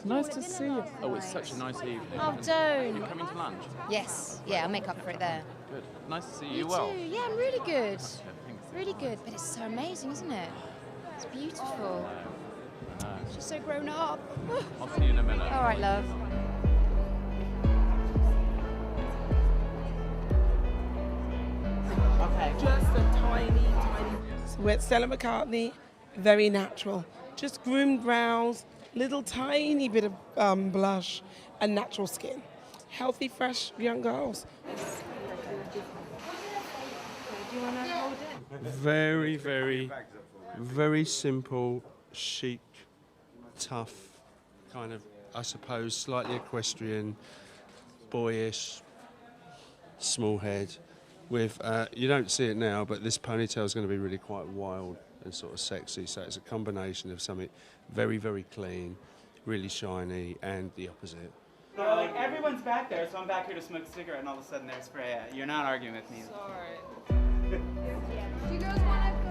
Nice to see you. Oh, it's such a nice evening. Oh, And don't. You're coming to lunch? Yes, yeah, I'll make up for it there. Good. Nice to see you. You Well. too. Yeah, I'm really good. Thanks. Really good. But it's so amazing, isn't it? It's beautiful. She's so grown up. I'll see you in a minute. All right, love. Okay. Just a tiny. So we're at Stella McCartney, very natural. Just groomed brows, little tiny bit of blush, and natural skin. Healthy, fresh young girls. Very, very simple, chic, tough, kind of, I suppose, slightly equestrian, boyish, small head. With you don't see it now, but this ponytail is going to be really quite wild and sort of sexy. So it's a combination of something very, very clean, really shiny, and the opposite. They're like, everyone's back there, so I'm back here to smoke a cigarette, and all of a sudden there's Freya. You're not arguing with me. Sorry. Do you girls want to go?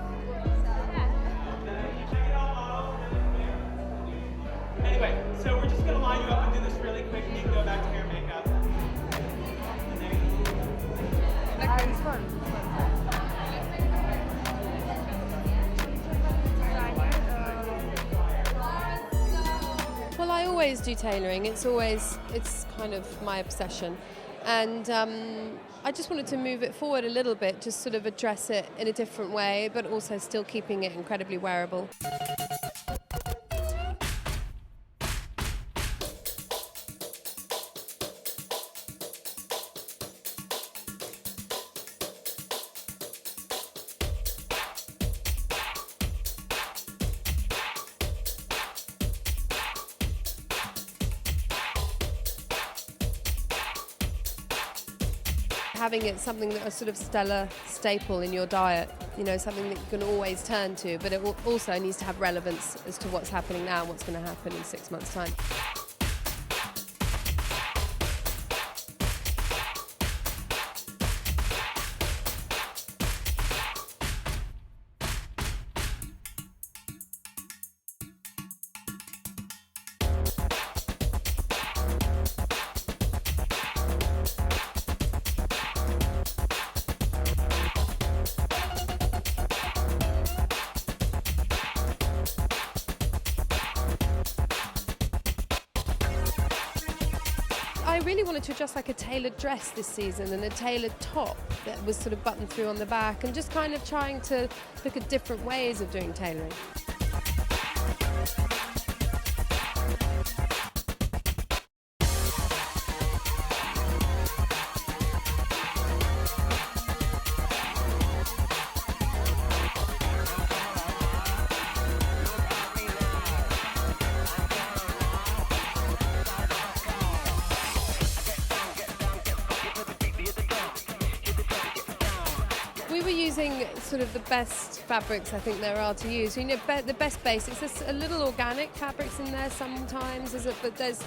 Anyway, so we're just gonna line you up and do this really quick, and you can go back to hair and makeup. It's fun. Well, I always do tailoring. It's kind of my obsession. And I just wanted to move it forward a little bit, just sort of address it in a different way, but also still keeping it incredibly wearable. Having it something that a sort of Stella staple in your diet, you know, something that you can always turn to, but it also needs to have relevance as to what's happening now and what's going to happen in 6 months' time. I really wanted to adjust like a tailored dress this season and a tailored top that was sort of buttoned through on the back, and just kind of trying to look at different ways of doing tailoring. We were using sort of the best fabrics I think there are to use. You know, the best basics. There's a little organic fabrics in there sometimes, but there's,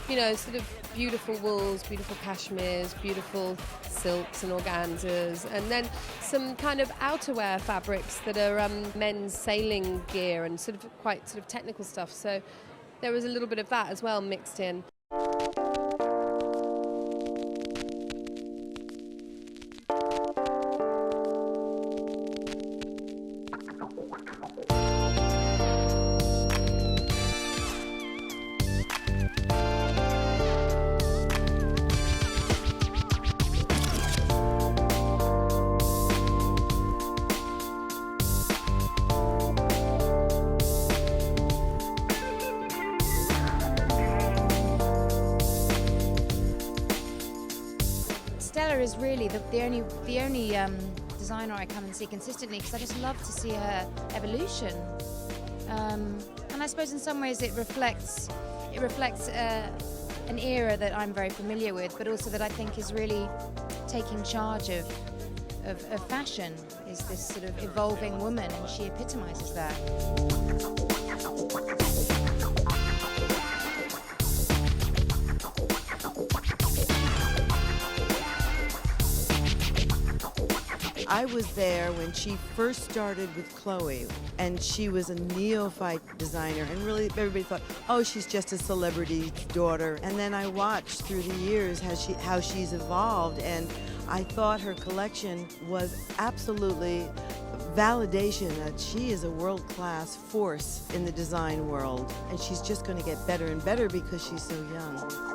you know, sort of beautiful wools, beautiful cashmeres, beautiful silks and organzas, and then some kind of outerwear fabrics that are men's sailing gear and sort of quite sort of technical stuff. So there was a little bit of that as well mixed in. Stella is really the only designer I come and see consistently, because I just love to see her evolution. And I suppose in some ways it reflects an era that I'm very familiar with, but also that I think is really taking charge of fashion, is this sort of evolving woman, and she epitomizes that. I was there when she first started with Chloe, and she was a neophyte designer, and really everybody thought, oh, she's just a celebrity's daughter. And then I watched through the years how she's evolved, and I thought her collection was absolutely validation that she is a world-class force in the design world, and she's just going to get better and better because she's so young.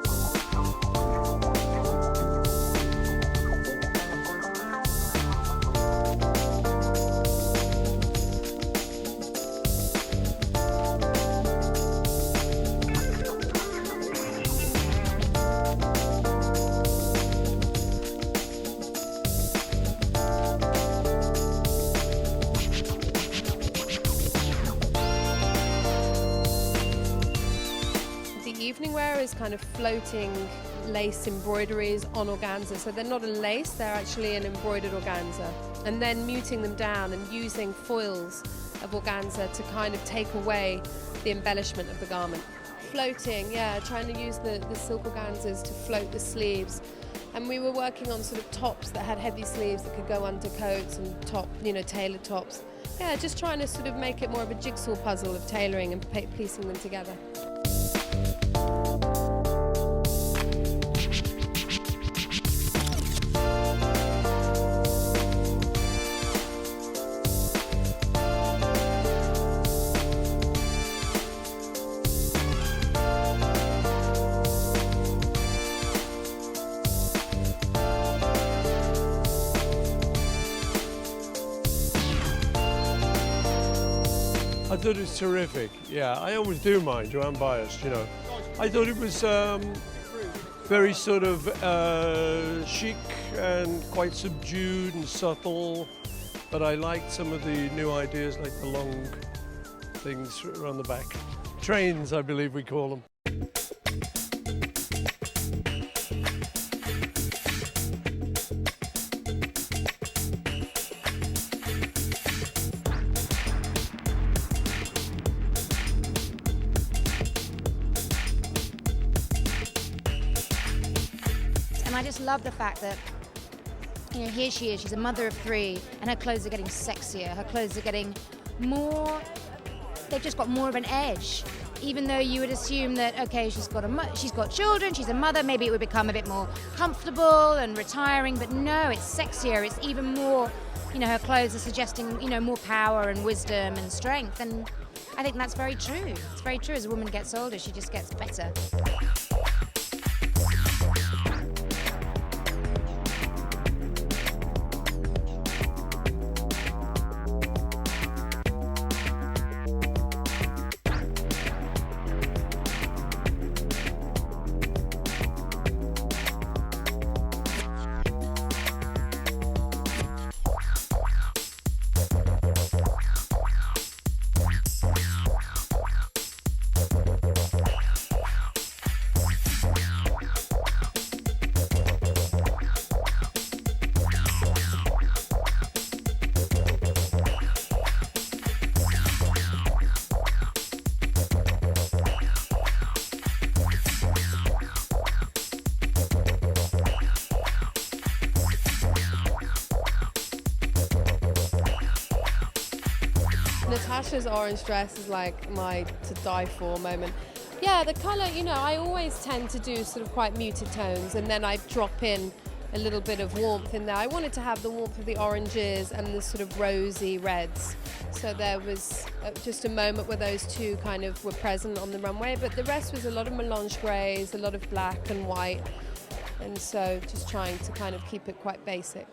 Evening wear is kind of floating lace embroideries on organza. So they're not a lace, they're actually an embroidered organza. And then muting them down and using foils of organza to kind of take away the embellishment of the garment. Floating, yeah, trying to use the silk organzas to float the sleeves. And we were working on sort of tops that had heavy sleeves that could go under coats and tailored tops. Yeah, just trying to sort of make it more of a jigsaw puzzle of tailoring and piecing them together. I thought it was terrific. Yeah, I always do mind, I'm biased, you know. I thought it was very sort of chic and quite subdued and subtle, but I liked some of the new ideas, like the long things around the back. Trains, I believe we call them. And I just love the fact that, you know, here she is, she's a mother of 3, and her clothes are getting sexier, her clothes are getting more, they've just got more of an edge. Even though you would assume that, okay, she's got children, she's a mother, maybe it would become a bit more comfortable and retiring, but no, it's sexier, it's even more, you know, her clothes are suggesting, you know, more power and wisdom and strength, and I think that's very true. It's very true. As a woman gets older, she just gets better. Natasha's orange dress is like my to die for moment. Yeah, the colour, you know, I always tend to do sort of quite muted tones, and then I drop in a little bit of warmth in there. I wanted to have the warmth of the oranges and the sort of rosy reds. So there was just a moment where those two kind of were present on the runway, but the rest was a lot of melange greys, a lot of black and white, and so just trying to kind of keep it quite basic.